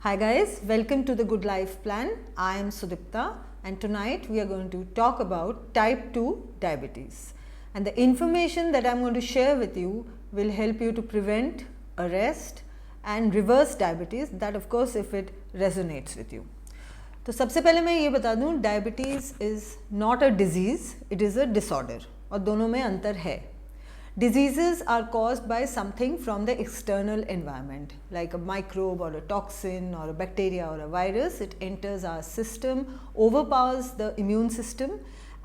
Hi guys, welcome to the Good Life Plan. I am Sudipta and tonight we are going to talk about type 2 diabetes. And the information that I am going to share with you will help you to prevent, arrest and reverse diabetes, that of course if it resonates with you. तो सबसे पहले मैं ये बता दूं, diabetes is not a disease, it is a disorder और दोनों में अंतर है. Diseases are caused by something from the external environment, like a microbe or a toxin or a bacteria or a virus. It enters our system, overpowers the immune system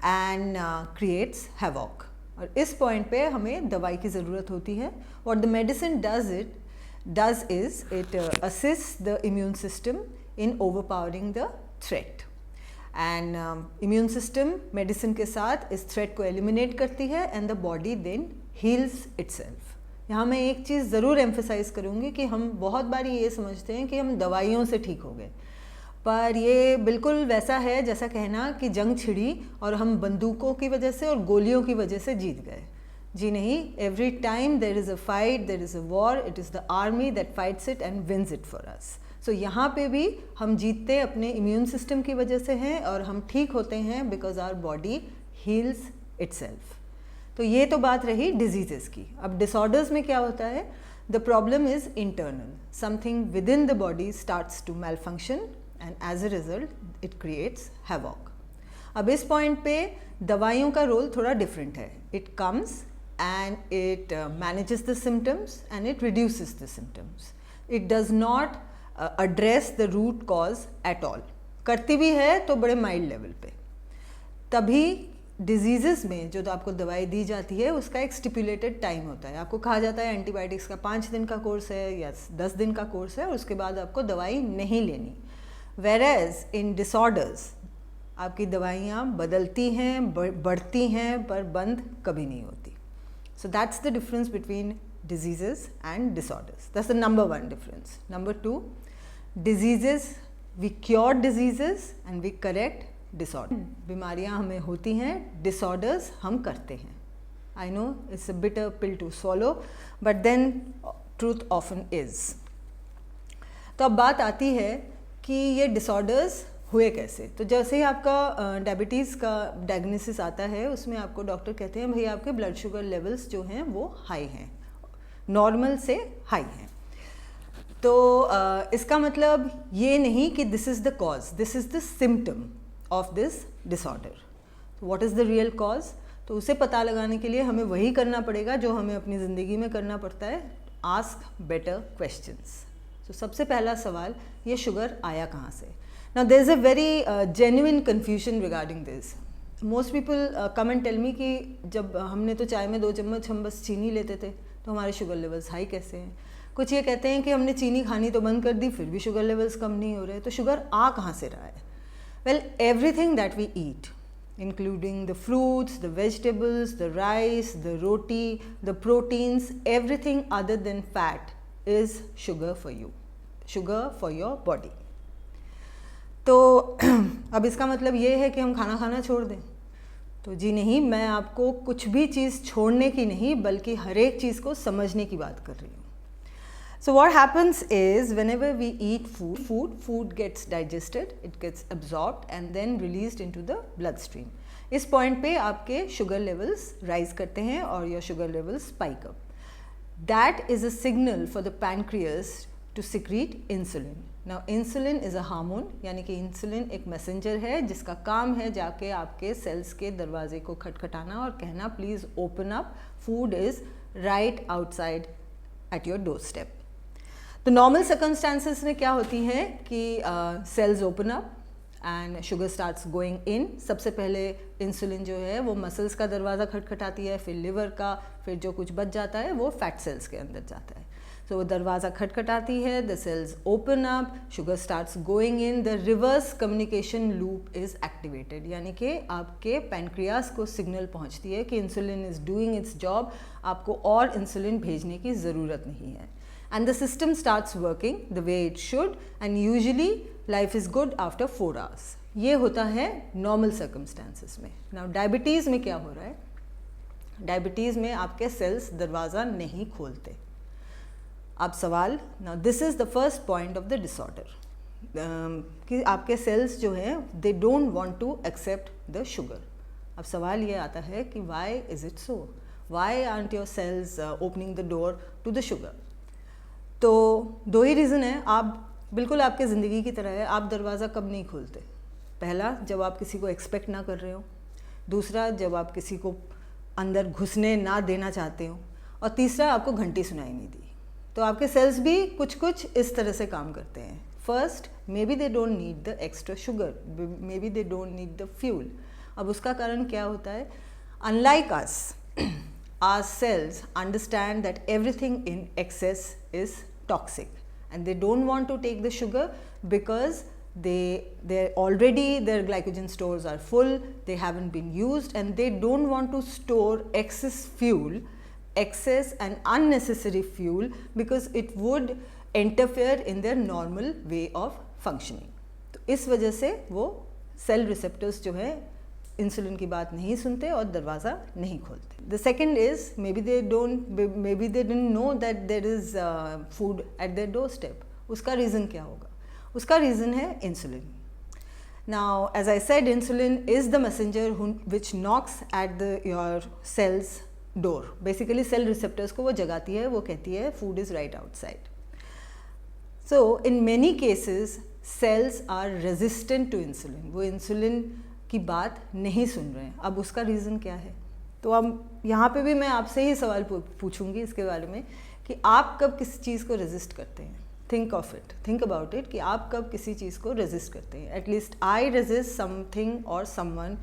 and creates havoc. और इस point पे हमें दवाई की ज़रूरत होती है. What the medicine does is it assists the immune system in overpowering the threat. And immune system medicine के साथ इस threat को eliminate करती है and the body then heals itself. यहाँ मैं एक चीज़ ज़रूर emphasize करूँगी कि हम बहुत बार ये समझते हैं कि हम दवाइयों से ठीक हो गए, पर ये बिल्कुल वैसा है जैसा कहना कि जंग छिड़ी और हम बंदूकों की वजह से और गोलियों की वजह से जीत गए. जी नहीं, every time there is a fight, there is a war, it is the army that fights it and wins it for us. So यहाँ पे भी हम जीतते अपने इम्यून सिस्टम की वजह से हैं और हम ठीक होते हैं because our body heals itself. तो ये तो बात रही डिजीज़ेस की. अब डिसऑर्डर्स में क्या होता है? The problem is internal. Something within the body starts to malfunction and as a result it creates havoc. अब इस पॉइंट पे दवाइयों का रोल थोड़ा डिफरेंट है. It comes and it manages the symptoms and it reduces the symptoms. It does not address the root cause at all. करती भी है तो बड़े माइल्ड लेवल पे. तभी डिजीज़ में जो तो आपको दवाई दी जाती है उसका एक स्टिपुलेटेड टाइम होता है. आपको कहा जाता है एंटीबायोटिक्स का 5 दिन का कोर्स है या 10 दिन का कोर्स है और उसके बाद आपको दवाई नहीं लेनी. वेरेज इन डिसऑर्डर्स आपकी दवाइयाँ बदलती हैं, बढ़ती हैं, पर बंद कभी नहीं होती. So that's the difference between diseases and disorders. That's the number one difference. Number 2, diseases, we cure diseases and we correct disorder. बीमारियां हमें होती हैं, disorders हम करते हैं. I know it's a bitter pill to swallow, but then truth often is. तो अब बात आती है कि ये disorders हुए कैसे. तो जैसे ही आपका डायबिटीज़ का डायग्नोसिस आता है उसमें आपको डॉक्टर कहते हैं भाई आपके ब्लड शुगर लेवल्स जो हैं वो हाई हैं, नॉर्मल से हाई हैं. तो इसका मतलब ये नहीं कि this is the cause, this is the symptom of this disorder. What is the real cause? तो उसे पता लगाने के लिए हमें वही करना पड़ेगा जो हमें अपनी ज़िंदगी में करना पड़ता है, आस्क बेटर क्वेश्चंस. तो सबसे पहला सवाल, ये शुगर आया कहाँ से? Now there is a very genuine confusion regarding this. Most people come and tell me कि जब हमने तो चाय में 2 चम्मच हम बस चीनी लेते थे तो हमारे शुगर लेवल्स हाई कैसे हैं. कुछ ये कहते हैं कि हमने चीनी खानी तो बंद कर दी फिर भी शुगर लेवल्स कम नहीं हो रहे. तो शुगर आ कहाँ से रहा है? Well, everything that we eat including the fruits, the vegetables, the rice, the roti, the proteins, everything other than fat is sugar for you, sugar for your body. तो अब इसका मतलब ये है कि हम खाना खाना छोड़ दें? तो जी नहीं, मैं आपको कुछ भी चीज़ छोड़ने की नहीं बल्कि हर एक चीज़ को समझने की बात कर रही हूँ. So what happens is whenever we eat food gets digested, it gets absorbed and then released into the blood stream. इस पॉइंट पे आपके शुगर लेवल्स राइज करते हैं और your sugar levels spike up. That is a signal for the pancreas to secrete insulin. Now insulin is a hormone, यानी कि insulin एक messenger है जिसका काम है जाके आपके सेल्स के दरवाजे को खटखटाना और कहना please open up, food is right outside at your door step. तो नॉर्मल सर्कमस्टांसेस में क्या होती है कि cells open up and sugar starts going in. सबसे पहले इंसुलिन जो है वो मसल्स का दरवाज़ा खटखटाती है, फिर लिवर का, फिर जो कुछ बच जाता है वो फैट सेल्स के अंदर जाता है. तो वो दरवाज़ा खटखटाती है, the cells open up, sugar starts going in, the reverse communication loop is activated. यानी कि आपके पैनक्रियास को सिग्नल पहुंचती है कि insulin is doing its job, आपको और इंसुलिन भेजने की ज़रूरत नहीं है. And the system starts working the way it should and usually life is good after 4 hours. ये होता है नॉर्मल सर्कमस्टांसेस में. नाउ डायबिटीज़ में क्या हो रहा है? डायबिटीज़ में आपके सेल्स दरवाज़ा नहीं खोलते. अब सवाल, now this is the first point of the disorder. कि आपके सेल्स जो हैं they don't want to accept the sugar. अब सवाल ये आता है कि why is it so, why aren't your cells opening the door to the sugar. तो दो ही रीज़न है, आप बिल्कुल आपके ज़िंदगी की तरह है, आप दरवाज़ा कब नहीं खोलते? पहला, जब आप किसी को एक्सपेक्ट ना कर रहे हो, दूसरा जब आप किसी को अंदर घुसने ना देना चाहते हो, और तीसरा आपको घंटी सुनाई नहीं दी। तो आपके सेल्स भी कुछ कुछ इस तरह से काम करते हैं। First, may be they don't need the extra sugar, may be they don't need the fuel. अब उसका कारण क्या होता है? Unlike us, our cells understand that everything in excess is toxic and they don't want to take the sugar because they're already, their glycogen stores are full, they haven't been used, and they don't want to store excess fuel, excess and unnecessary fuel, because it would interfere in their normal way of functioning. तो इस वजह से वो cell receptors जो है insulin की बात नहीं सुनते और दरवाज़ा नहीं खोलते। The second is may be they didn't know that there is food at their door step. उसका रीज़न क्या होगा? उसका रीज़न है insulin. Now as I said, insulin is the messenger which knocks at your cells door. Basically cell receptors को वो जगाती है, वो कहती है food is right outside. So in many cases cells are resistant to insulin, वो insulin की बात नहीं सुन रहे हैं। अब उसका रीज़न क्या है? तो अब यहाँ पे भी मैं आपसे ही सवाल पूछूंगी इसके बारे में कि आप कब किसी चीज़ को रेजिस्ट करते हैं? Think of it, think about it कि आप कब किसी चीज़ को रेजिस्ट करते हैं। एटलीस्ट आई रेजिस्ट समथिंग और someone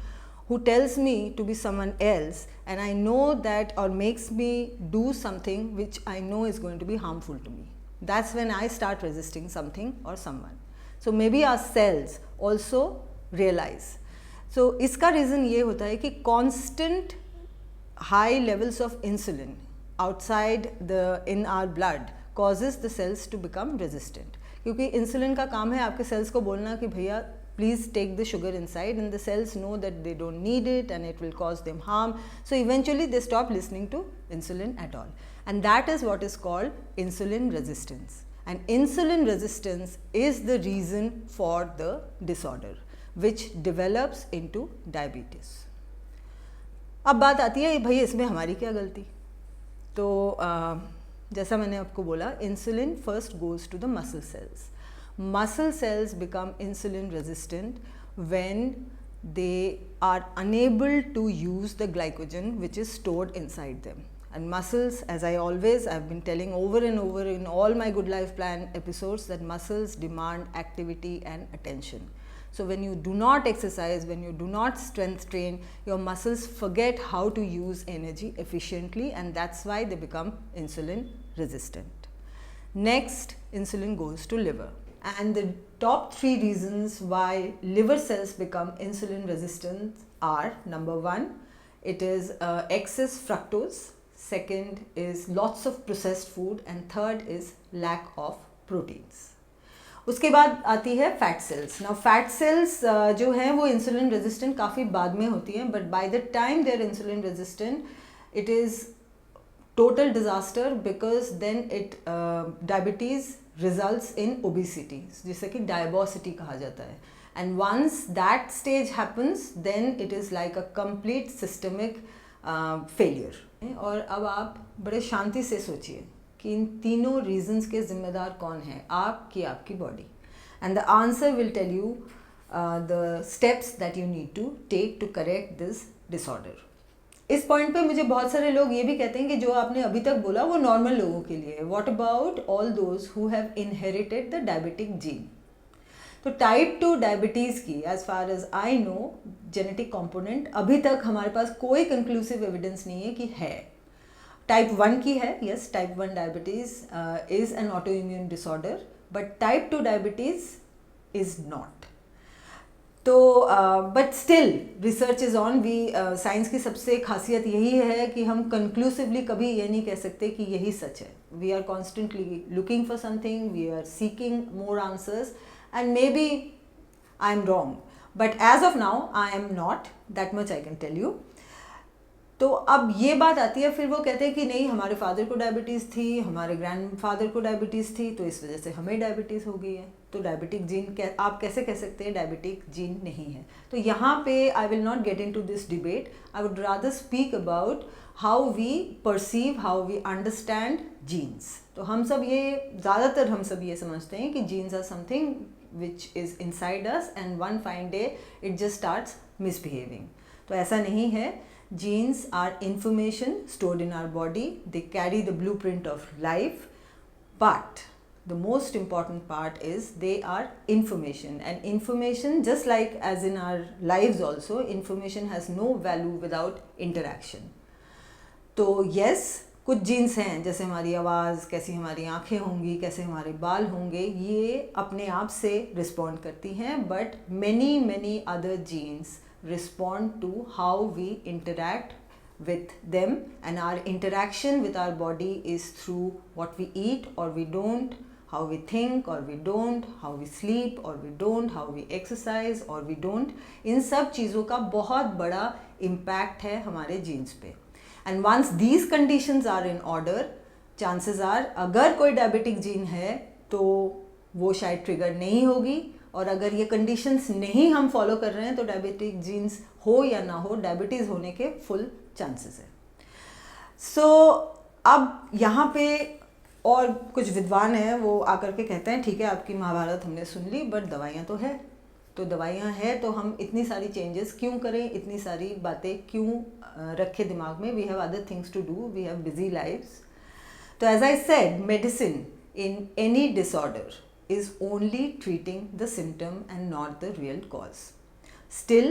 who tells me to be someone else, and I know that, or makes me do something which I know is going to be harmful to me. That's when I start resisting something or someone. So maybe our cells also realize. So इसका reason ये होता है कि constant high levels of insulin outside in our blood causes the cells to become resistant. क्योंकि insulin का काम है आपके सेल्स को बोलना कि भैया please take the sugar inside, and the cells know that they don't need it and it will cause them harm. So eventually they stop listening to insulin at all, and that is what is called insulin resistance. And insulin resistance is the reason for the disorder which develops into diabetes. अब बात आती है भाई इसमें हमारी क्या गलती? तो जैसा मैंने आपको बोला, insulin first goes to the muscle cells. Muscle cells become insulin resistant when they are unable to use the glycogen which is stored inside them. And muscles, as I've been telling over and over in all my Good Life Plan episodes, that muscles demand activity and attention. So when you do not exercise, when you do not strength train, your muscles forget how to use energy efficiently, and that's why they become insulin resistant. Next, insulin goes to liver. And the top 3 reasons why liver cells become insulin resistant are: number 1, it is excess fructose, second is lots of processed food, and third is lack of proteins. उसके बाद आती है fat cells. Now fat cells जो हैं वो insulin resistant काफ़ी बाद में होती हैं, but by the time they are insulin resistant it is total disaster, because then diabetes results in obesity, जिसे कि diabosity कहा जाता है. And once that stage happens, then it is like a complete systemic failure. और अब आप बड़े शांति से सोचिए कि इन तीनों reasons के जिम्मेदार कौन है, आप कि आपकी body. And the answer will tell you the steps that you need to take to correct this disorder. इस पॉइंट पे मुझे बहुत सारे लोग ये भी कहते हैं कि जो आपने अभी तक बोला वो नॉर्मल लोगों के लिए है. What about all those who have inherited the diabetic gene? तो टाइप 2 डायबिटीज़ की, as far as I know, genetic component अभी तक हमारे पास कोई कंक्लूसिव एविडेंस नहीं है कि है. टाइप 1 की है, yes, type 1 diabetes is an autoimmune disorder, but type 2 diabetes is not. तो but still research is on. Science की सबसे खासियत यही है कि हम कंक्लूसिवली कभी ये नहीं कह सकते कि यही सच है. We are constantly looking for something, we are seeking more answers, and may be I am wrong, but as of now I am not, that much I can tell you. तो अब ये बात आती है, फिर वो कहते हैं कि नहीं हमारे फादर को डायबिटीज़ थी, हमारे ग्रैंडफादर को डायबिटीज़ थी, तो इस वजह से हमें डायबिटीज़ हो गई है। तो डायबिटिक जीन आप कैसे कह सकते हैं डायबिटिक जीन नहीं है? तो यहाँ पे I will not get into this debate, I would rather speak about how we perceive, how we understand genes. तो हम सब ये समझते हैं कि genes are something which is inside us and one fine day it just starts misbehaving. तो ऐसा नहीं है। Genes are information stored in our body. They carry the blueprint of life. But the most important part is they are information. And information, just like as in our lives also, information has no value without interaction. तो yes, कुछ jeans हैं जैसे हमारी आवाज़, कैसी हमारी आँखें होंगी, कैसे हमारे बाल होंगे, ये अपने आप से रिस्पॉन्ड करती हैं. But many other genes respond to how we interact with them, and our interaction with our body is through what we eat or we don't, how we think or we don't, how we sleep or we don't, how we exercise or we don't. इन सब चीज़ों का बहुत बड़ा impact है हमारे jeans पे. And once these conditions are in order, chances are अगर कोई डायबिटिक जीन है तो वो शायद ट्रिगर नहीं होगी, और अगर ये कंडीशंस नहीं हम फॉलो कर रहे हैं तो डायबिटिक जीन्स हो या ना हो, डायबिटीज़ होने के फुल चांसेस है. सो अब यहाँ पे और कुछ विद्वान हैं, वो आकर के कहते हैं ठीक है आपकी महाभारत हमने सुन ली, बट दवाइयाँ तो है. तो दवाइयाँ हैं तो हम इतनी सारी चेंजेस क्यों करें, इतनी सारी बातें क्यों रखें दिमाग में? We have other things to do, we have busy lives. तो as I said, medicine in any disorder is only treating the symptom and not the real cause. Still,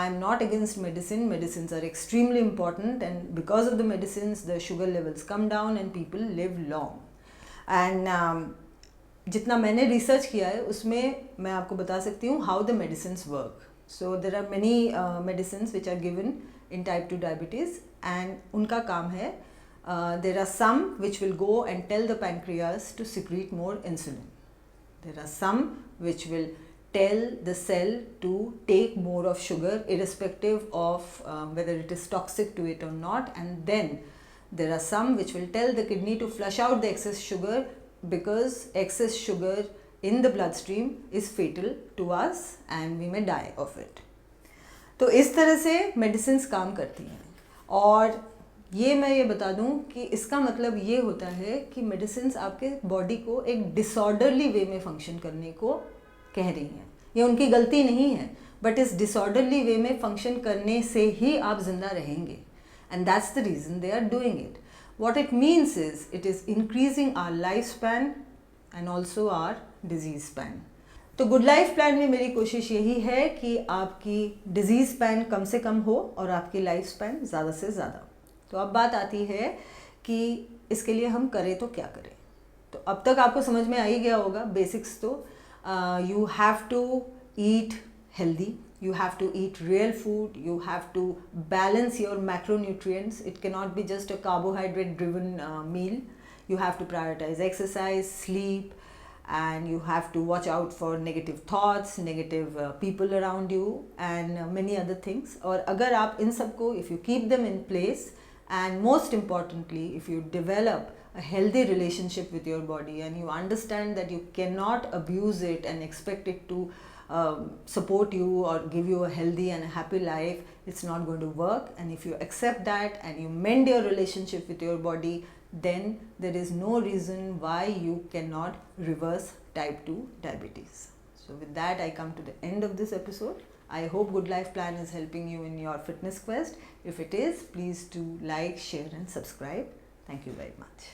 I am not against medicine. Medicines are extremely important, and because of the medicines, the sugar levels come down and people live long. And जितना मैंने research किया है उसमें मैं आपको बता सकती हूँ how the medicines work. So there are many medicines which are given in type 2 diabetes, and उनका काम है there are some which will go and tell the pancreas to secrete more insulin. There are some which will tell the cell to take more of sugar irrespective of whether it is toxic to it or not, and then there are some which will tell the kidney to flush out the excess sugar, because excess sugar in the bloodstream is fatal to us and we may die of it. तो इस तरह से medicines काम करती हैं. और ये मैं ये बता दूं कि इसका मतलब ये होता है कि मेडिसिन्स आपके बॉडी को एक डिसऑर्डरली वे में फंक्शन करने को कह रही हैं. ये उनकी गलती नहीं है, बट इस डिसऑर्डरली वे में फंक्शन करने से ही आप जिंदा रहेंगे, and that's the reason they are doing it. What it means is it is increasing our life span and also our disease span. तो गुड लाइफ प्लान में मेरी कोशिश यही है कि आपकी डिजीज स्पैन कम से कम हो और आपकी लाइफ स्पैन ज़्यादा से ज़्यादा. तो अब बात आती है कि इसके लिए हम करें तो क्या करें. तो अब तक आपको समझ में आ ही गया होगा बेसिक्स. तो you have to eat healthy, you have to eat real food, you have to balance your macronutrients. It cannot be just a carbohydrate driven meal. You have to prioritize exercise, sleep, and you have to watch out for negative thoughts, negative people around you, and many other things. और अगर आप इन सबको, if you keep them in place, and most importantly if you develop a healthy relationship with your body and you understand that you cannot abuse it and expect it to support you or give you a healthy and a happy life, it's not going to work. And if you accept that and you mend your relationship with your body, then there is no reason why you cannot reverse type 2 diabetes. So with that I come to the end of this episode. I hope Good Life Plan is helping you in your fitness quest. If it is, please do like, share and subscribe. Thank you very much.